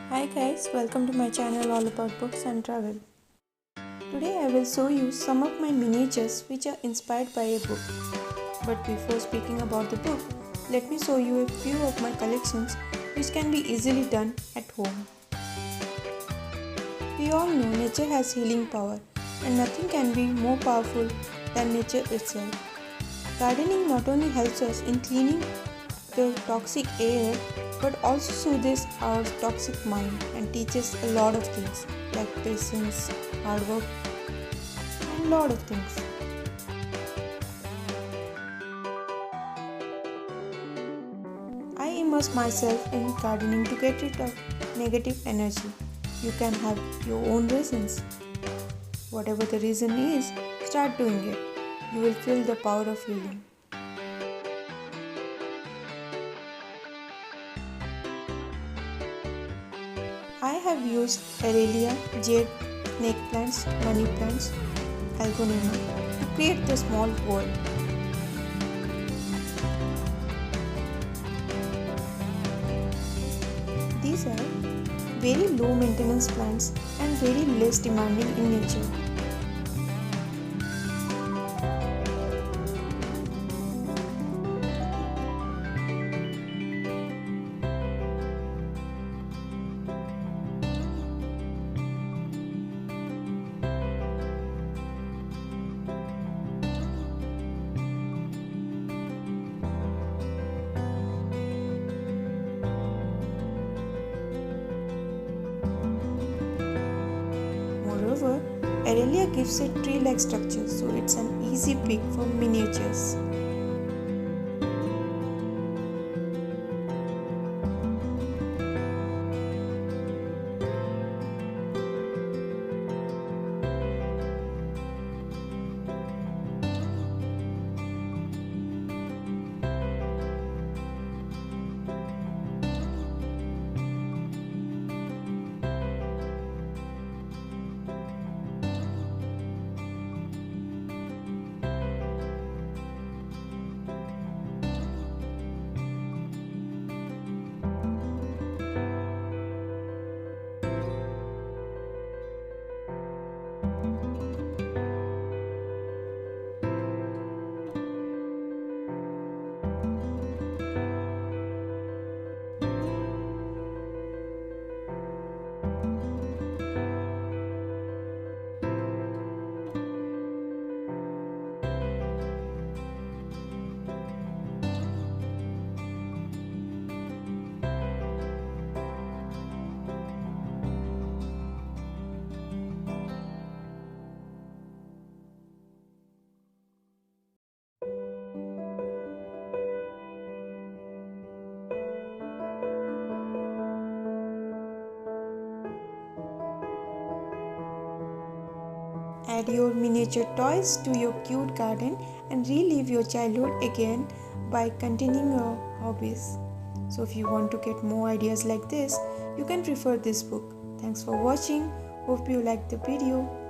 Hi guys, welcome to my channel all about books and travel. Today I will show you some of my miniatures which are inspired by a book. But before speaking about the book, let me show you a few of my collections which can be easily done at home. We all know nature has healing power and nothing can be more powerful than nature itself. Gardening not only helps us in cleaning the toxic air but also soothes our toxic mind and teaches a lot of things like patience, hard work, and lot of things. I immerse myself in gardening to get rid of negative energy. You can have your own reasons. Whatever the reason is, start doing it. You will feel the power of healing. I have used Aurelia, jade, snake plants, money plants, algonema to create the small world. These are very low maintenance plants and very less demanding in nature. Moreover, Aurelia gives a tree-like structure, so it's an easy pick for miniatures. Add your miniature toys to your cute garden and relive your childhood again by continuing your hobbies. So if you want to get more ideas like this, you can prefer this book. Thanks for watching. Hope you liked the video.